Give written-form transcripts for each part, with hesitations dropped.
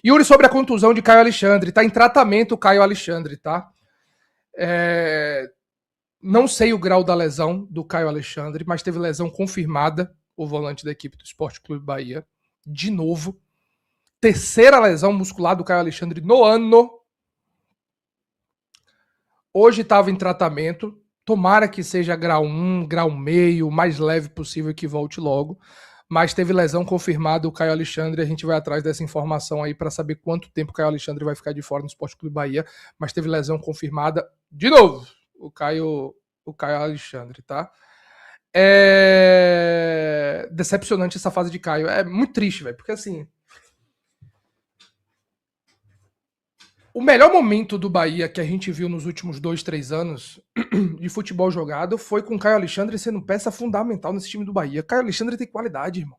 Yuri, sobre a contusão de Caio Alexandre. Tá em tratamento o Caio Alexandre, tá? Não sei o grau da lesão do Caio Alexandre, mas teve lesão confirmada, o volante da equipe do Esporte Clube Bahia. De novo. Terceira lesão muscular do Caio Alexandre no ano. Hoje estava em tratamento. Tomara que seja grau 1, grau meio, o mais leve possível que volte logo. Mas teve lesão confirmada o Caio Alexandre. A gente vai atrás dessa informação aí para saber quanto tempo o Caio Alexandre vai ficar de fora no Esporte Clube Bahia. Mas teve lesão confirmada de novo. O Caio Alexandre, tá? É decepcionante essa fase de Caio. É muito triste, velho, porque assim, o melhor momento do Bahia que a gente viu nos últimos 2, 3 anos de futebol jogado foi com o Caio Alexandre sendo peça fundamental nesse time do Bahia. Caio Alexandre tem qualidade, irmão.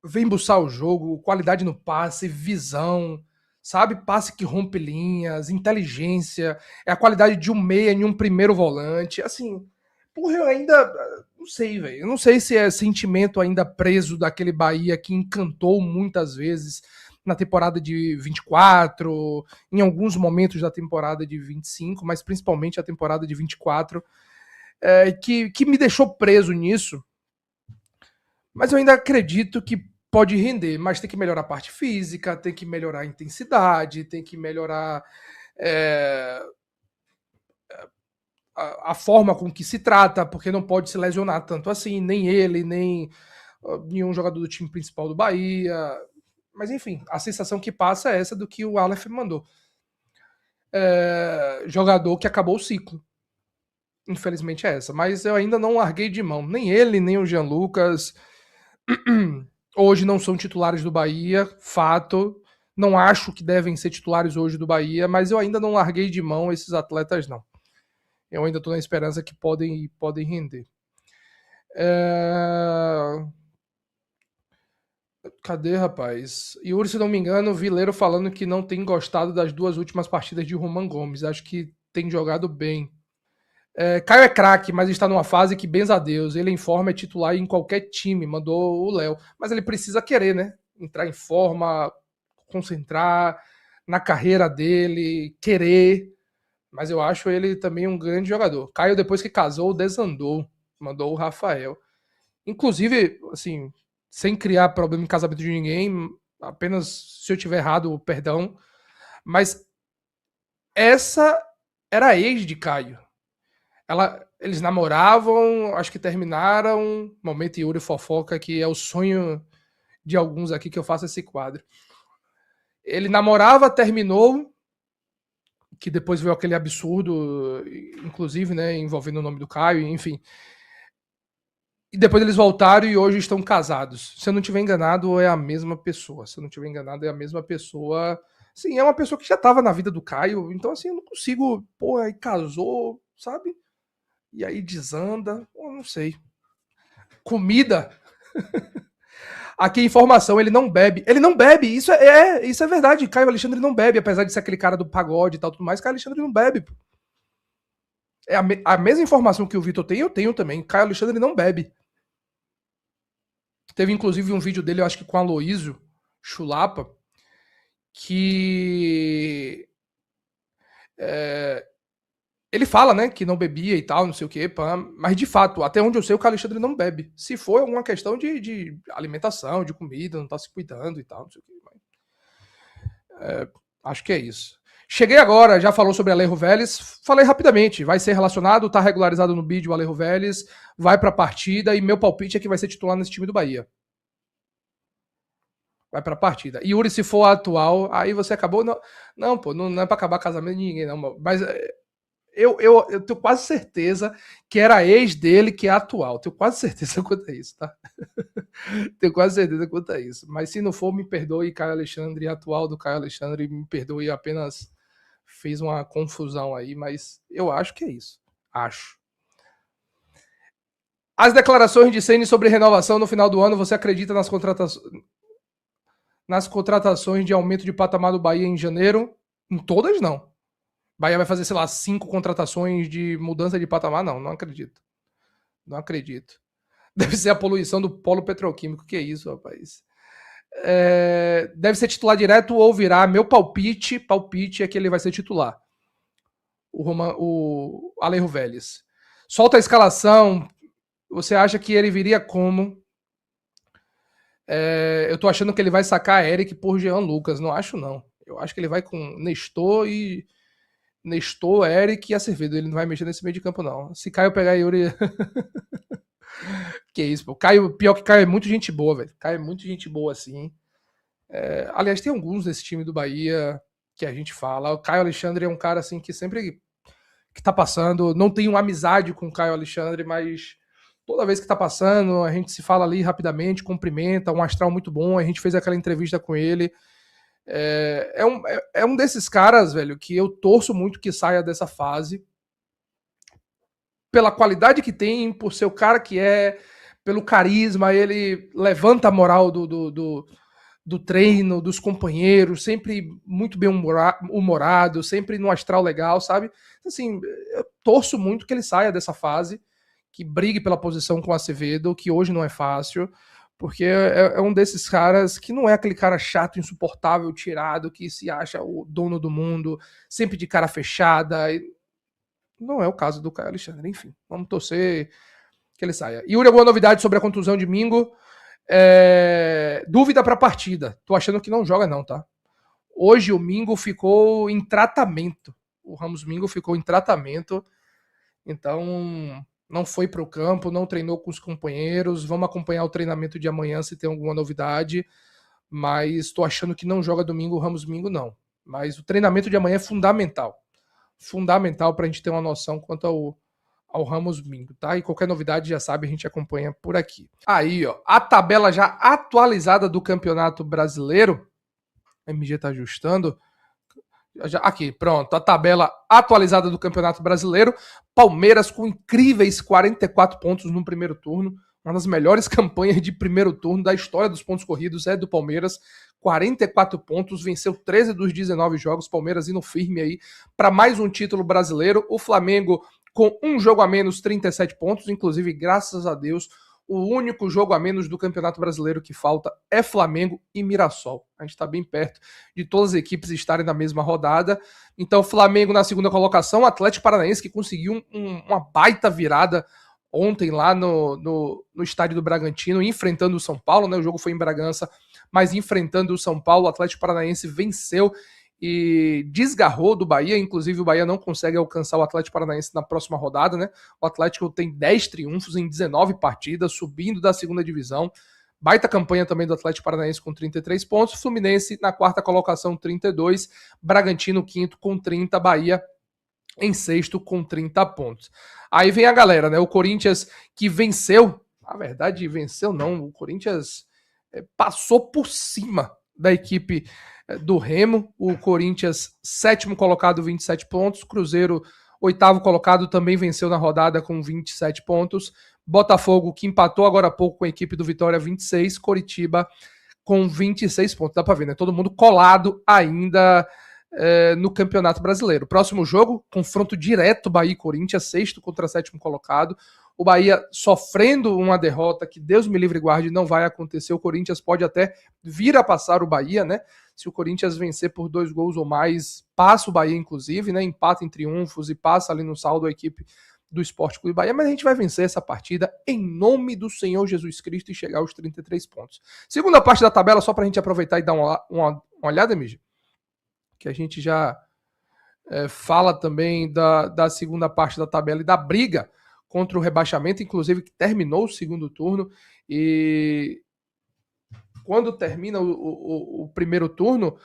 Vem buscar o jogo, qualidade no passe, visão, sabe? Passe que rompe linhas, inteligência, é a qualidade de um meia em um primeiro volante. Assim, porra, eu ainda não sei, velho. Eu não sei se é sentimento ainda preso daquele Bahia que encantou muitas vezes na temporada de 24, em alguns momentos da temporada de 25, mas principalmente a temporada de 24, que me deixou preso nisso. Mas eu ainda acredito que pode render, mas tem que melhorar a parte física, tem que melhorar a intensidade, tem que melhorar a forma com que se trata, porque não pode se lesionar tanto assim, nem ele, nem nenhum jogador do time principal do Bahia. Mas enfim, a sensação que passa é essa do que o Aleph mandou. Jogador que acabou o ciclo. Infelizmente é essa. Mas eu ainda não larguei de mão. Nem ele, nem o Jean Lucas. Hoje não são titulares do Bahia, fato. Não acho que devem ser titulares hoje do Bahia, mas eu ainda não larguei de mão esses atletas, não. Eu ainda estou na esperança que podem render. Cadê, rapaz? Yuri, se não me engano, Vileiro falando que não tem gostado das 2 últimas partidas de Roman Gomes. Acho que tem jogado bem. Caio é craque, mas está numa fase que, benza a Deus, ele em forma é titular em qualquer time, mandou o Léo. Mas ele precisa querer, né? Entrar em forma, concentrar na carreira dele, querer. Mas eu acho ele também um grande jogador. Caio, depois que casou, desandou. Mandou o Rafael. Inclusive, assim, sem criar problema em casamento de ninguém, apenas se eu tiver errado, perdão. Mas essa era a ex de Caio. Eles namoravam, acho que terminaram. Momento Yuri fofoca, que é o sonho de alguns aqui que eu faço esse quadro. Ele namorava, terminou, que depois veio aquele absurdo, inclusive, né, envolvendo o nome do Caio, enfim. E depois eles voltaram e hoje estão casados. Se eu não estiver enganado, é a mesma pessoa. Se eu não estiver enganado, é a mesma pessoa. Sim, é uma pessoa que já estava na vida do Caio, então assim, eu não consigo, pô, aí casou, sabe? E aí desanda, eu não sei. Comida. Aqui informação, ele não bebe. Ele não bebe, isso é verdade. Caio Alexandre não bebe, apesar de ser aquele cara do pagode e tal, tudo mais. Caio Alexandre não bebe. É a mesma informação que o Vitor tem, eu tenho também. Caio Alexandre não bebe. Teve inclusive um vídeo dele, eu acho que com a Aloísio Chulapa, que ele fala, né, que não bebia e tal, não sei o quê, mas de fato, até onde eu sei, o Caio Alexandre não bebe. Se for alguma questão de alimentação, de comida, não tá se cuidando e tal, não sei o quê. Mas, acho que é isso. Cheguei agora, já falou sobre Alejo Vélez, falei rapidamente, vai ser relacionado, tá regularizado no bid o Alejo Vélez, vai pra partida e meu palpite é que vai ser titular nesse time do Bahia. Vai pra partida. E Yuri, se for atual, aí você acabou. Não, pô, não é pra acabar casamento de ninguém, não. Mas eu tenho quase certeza que era ex dele que é atual. Tenho quase certeza quanto a isso, tá? Tenho quase certeza quanto a isso. Mas se não for, me perdoe, Caio Alexandre, atual do Caio Alexandre, me perdoe, apenas fez uma confusão aí, mas eu acho que é isso. Acho. As declarações de Ceni sobre renovação no final do ano, você acredita nas contratações de aumento de patamar do Bahia em janeiro? Em todas, não. Bahia vai fazer, sei lá, 5 contratações de mudança de patamar? Não acredito. Não acredito. Deve ser a poluição do polo petroquímico. Que é isso, rapaz? deve ser titular direto ou virar. Meu palpite é que ele vai ser titular. O Alejo Vélez. Solta a escalação. Você acha que ele viria como? Eu tô achando que ele vai sacar Eric por Jean Lucas. Não acho, não. Eu acho que ele vai com Nestor, Eric e Acevedo. Ele não vai mexer nesse meio de campo, não. Se Caio pegar Yuri... Que isso, pô. Caio, pior que Caio é muito gente boa, velho. Caio é muito gente boa, assim. Aliás, tem alguns desse time do Bahia que a gente fala. O Caio Alexandre é um cara, assim, que sempre que tá passando... Não tenho uma amizade com o Caio Alexandre, mas... Toda vez que tá passando, a gente se fala ali rapidamente, cumprimenta, um astral muito bom. A gente fez aquela entrevista com ele. É um desses caras, velho, que eu torço muito que saia dessa fase. Pela qualidade que tem, por ser o cara que é, pelo carisma, ele levanta a moral do treino, dos companheiros, sempre muito bem humorado, sempre no astral legal, sabe? Assim, eu torço muito que ele saia dessa fase, que brigue pela posição com o Acevedo, que hoje não é fácil, porque é um desses caras que não é aquele cara chato, insuportável, tirado, que se acha o dono do mundo, sempre de cara fechada. Não é o caso do Caio Alexandre. Enfim, vamos torcer que ele saia. Yuri, alguma novidade sobre a contusão de Mingo? Dúvida para a partida. Tô achando que não joga não, tá? Hoje o Mingo ficou em tratamento. O Ramos Mingo ficou em tratamento. Então não foi para o campo, não treinou com os companheiros. Vamos acompanhar o treinamento de amanhã se tem alguma novidade. Mas estou achando que não joga domingo o Ramos Mingo, não. Mas o treinamento de amanhã é fundamental. Fundamental para a gente ter uma noção quanto ao Ramos Mingo, tá? E qualquer novidade, já sabe, a gente acompanha por aqui. Aí, ó, a tabela já atualizada do Campeonato Brasileiro. A MG tá ajustando. Aqui, pronto, a tabela atualizada do Campeonato Brasileiro. Palmeiras com incríveis 44 pontos no primeiro turno. Uma das melhores campanhas de primeiro turno da história dos pontos corridos é do Palmeiras. 44 pontos, venceu 13 dos 19 jogos. Palmeiras indo firme aí para mais um título brasileiro. O Flamengo com um jogo a menos, 37 pontos. Inclusive, graças a Deus, o único jogo a menos do Campeonato Brasileiro que falta é Flamengo e Mirassol. A gente está bem perto de todas as equipes estarem na mesma rodada. Então, Flamengo na segunda colocação, Atlético Paranaense que conseguiu uma baita virada ontem lá no estádio do Bragantino, enfrentando o São Paulo, né? O jogo foi em Bragança, mas enfrentando o São Paulo, o Atlético Paranaense venceu e desgarrou do Bahia. Inclusive o Bahia não consegue alcançar o Atlético Paranaense na próxima rodada, né? O Atlético tem 10 triunfos em 19 partidas, subindo da segunda divisão. Baita campanha também do Atlético Paranaense com 33 pontos. Fluminense na quarta colocação, 32. Bragantino quinto com 30. Bahia em sexto com 30 pontos. Aí vem a galera, né? O Corinthians que venceu, na verdade venceu não, o Corinthians passou por cima da equipe do Remo. O Corinthians, sétimo colocado, 27 pontos. Cruzeiro, oitavo colocado, também venceu na rodada com 27 pontos. Botafogo, que empatou agora há pouco com a equipe do Vitória, 26. Coritiba com 26 pontos. Dá pra ver, né? Todo mundo colado ainda no Campeonato Brasileiro. Próximo jogo, confronto direto Bahia e Corinthians, sexto contra sétimo colocado. O Bahia sofrendo uma derrota que Deus me livre e guarde não vai acontecer. O Corinthians pode até vir a passar o Bahia, né? Se o Corinthians vencer por 2 gols ou mais, passa o Bahia, inclusive, né? Empata em triunfos e passa ali no saldo a equipe do Sport Clube Bahia, mas a gente vai vencer essa partida em nome do Senhor Jesus Cristo e chegar aos 33 pontos. Segunda parte da tabela, só pra gente aproveitar e dar uma olhada, Migi, que a gente já fala também da segunda parte da tabela e da briga contra o rebaixamento, inclusive que terminou o segundo turno, e quando termina o primeiro turno,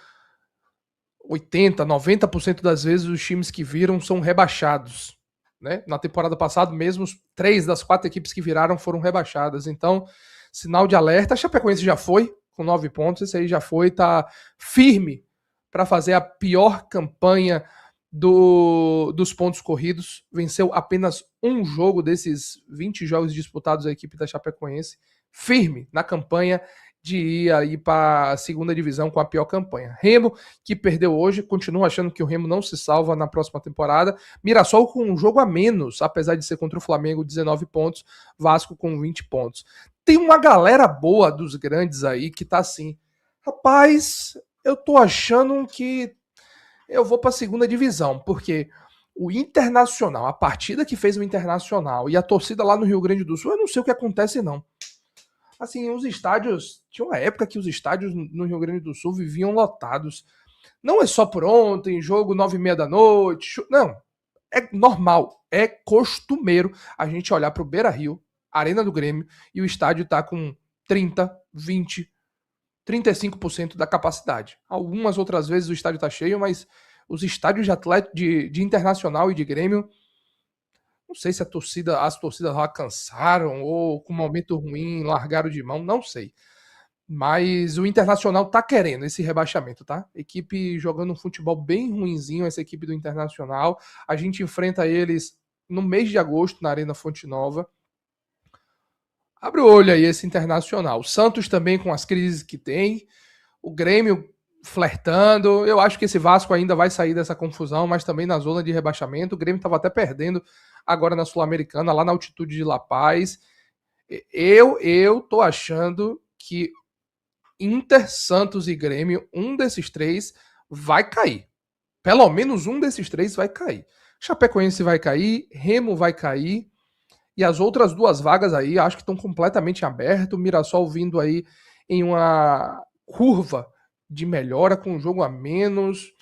80%, 90% das vezes os times que viram são rebaixados. Né? Na temporada passada, mesmo 3 das 4 equipes que viraram foram rebaixadas. Então, sinal de alerta. A Chapecoense já foi, com 9 pontos, esse aí já foi, tá firme para fazer a pior campanha dos pontos corridos. Venceu apenas um jogo desses 20 jogos disputados a equipe da Chapecoense. Firme na campanha de ir aí para a segunda divisão com a pior campanha. Remo, que perdeu hoje, continua achando que o Remo não se salva na próxima temporada. Mirassol com um jogo a menos, apesar de ser contra o Flamengo, 19 pontos. Vasco com 20 pontos. Tem uma galera boa dos grandes aí que tá assim, Rapaz, eu tô achando que eu vou para a segunda divisão, porque o Internacional, a partida que fez o Internacional e a torcida lá no Rio Grande do Sul, eu não sei o que acontece não. Assim, os estádios, tinha uma época que os estádios no Rio Grande do Sul viviam lotados. Não é só por ontem, jogo 9h30 da noite, não. É normal, é costumeiro a gente olhar para o Beira-Rio, Arena do Grêmio, e o estádio tá com 30, 20, 35% da capacidade. Algumas outras vezes o estádio está cheio, mas os estádios de Internacional e de Grêmio, não sei se as torcidas lá cansaram ou com um momento ruim largaram de mão, não sei. Mas o Internacional tá querendo esse rebaixamento, tá? Equipe jogando um futebol bem ruinzinho, essa equipe do Internacional. A gente enfrenta eles no mês de agosto na Arena Fonte Nova. Abre o olho aí esse Internacional. O Santos também com as crises que tem. O Grêmio flertando. Eu acho que esse Vasco ainda vai sair dessa confusão, mas também na zona de rebaixamento. O Grêmio estava até perdendo agora na Sul-Americana, lá na altitude de La Paz. Eu tô achando que Inter, Santos e Grêmio, um desses três vai cair. Pelo menos um desses três vai cair. Chapecoense vai cair, Remo vai cair. E as outras duas vagas aí, acho que estão completamente abertas. O Mirassol vindo aí em uma curva de melhora com um jogo a menos.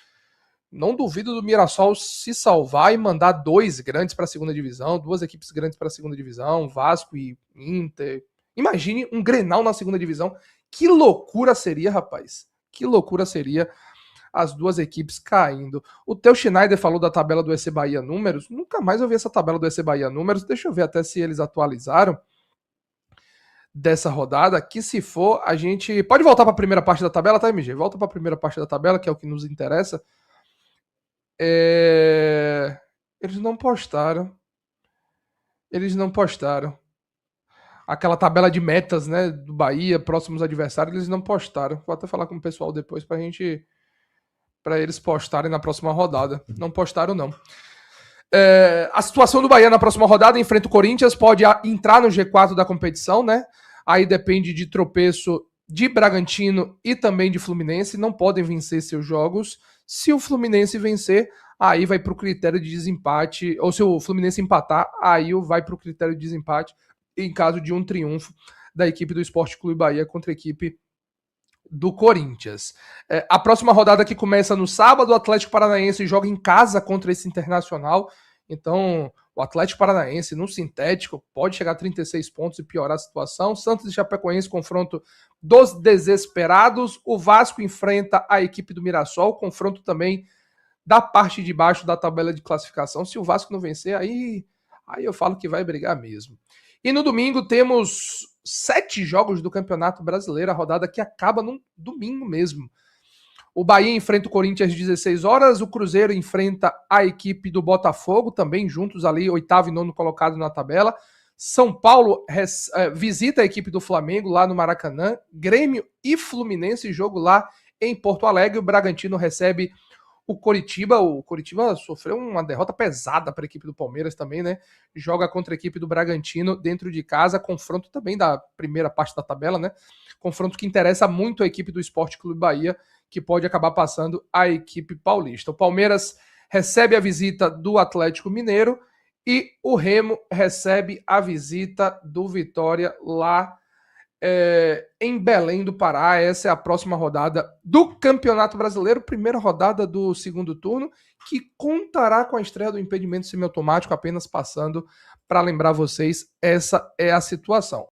Não duvido do Mirassol se salvar e mandar dois grandes para a segunda divisão, duas equipes grandes para a segunda divisão, Vasco e Inter. Imagine um Grenal na segunda divisão. Que loucura seria, rapaz. Que loucura seria as duas equipes caindo. O Theo Schneider falou da tabela do EC Bahia Números. Nunca mais eu vi essa tabela do EC Bahia Números. Deixa eu ver até se eles atualizaram dessa rodada. Que se for, a gente pode voltar para a primeira parte da tabela, tá, MG? Volta para a primeira parte da tabela, que é o que nos interessa. Eles não postaram. Eles não postaram. Aquela tabela de metas, né, do Bahia, próximos adversários, eles não postaram. Vou até falar com o pessoal depois para eles postarem na próxima rodada. Não postaram, não. A situação do Bahia na próxima rodada enfrenta o Corinthians, pode entrar no G4 da competição, né? Aí depende de tropeço de Bragantino e também de Fluminense, não podem vencer seus jogos. Se o Fluminense vencer, aí vai para o critério de desempate, ou se o Fluminense empatar, aí vai para o critério de desempate em caso de um triunfo da equipe do Sport Clube Bahia contra a equipe do Corinthians. A próxima rodada que começa no sábado, o Atlético Paranaense joga em casa contra esse Internacional. Então, o Atlético Paranaense no sintético pode chegar a 36 pontos e piorar a situação. Santos e Chapecoense, confronto dos desesperados. O Vasco enfrenta a equipe do Mirassol, confronto também da parte de baixo da tabela de classificação. Se o Vasco não vencer, aí eu falo que vai brigar mesmo. E no domingo temos 7 jogos do Campeonato Brasileiro, a rodada que acaba no domingo mesmo. O Bahia enfrenta o Corinthians às 16 horas, o Cruzeiro enfrenta a equipe do Botafogo, também juntos ali, 8º e 9º colocado na tabela. São Paulo visita a equipe do Flamengo lá no Maracanã. Grêmio e Fluminense, jogo lá em Porto Alegre. O Bragantino recebe o Coritiba. O Coritiba sofreu uma derrota pesada para a equipe do Palmeiras também, né? Joga contra a equipe do Bragantino dentro de casa. Confronto também da primeira parte da tabela, né? Confronto que interessa muito a equipe do Sport Clube Bahia, que pode acabar passando a equipe paulista. O Palmeiras recebe a visita do Atlético Mineiro e o Remo recebe a visita do Vitória lá em Belém do Pará. Essa é a próxima rodada do Campeonato Brasileiro, primeira rodada do segundo turno, que contará com a estreia do impedimento semiautomático, apenas passando para lembrar vocês, essa é a situação.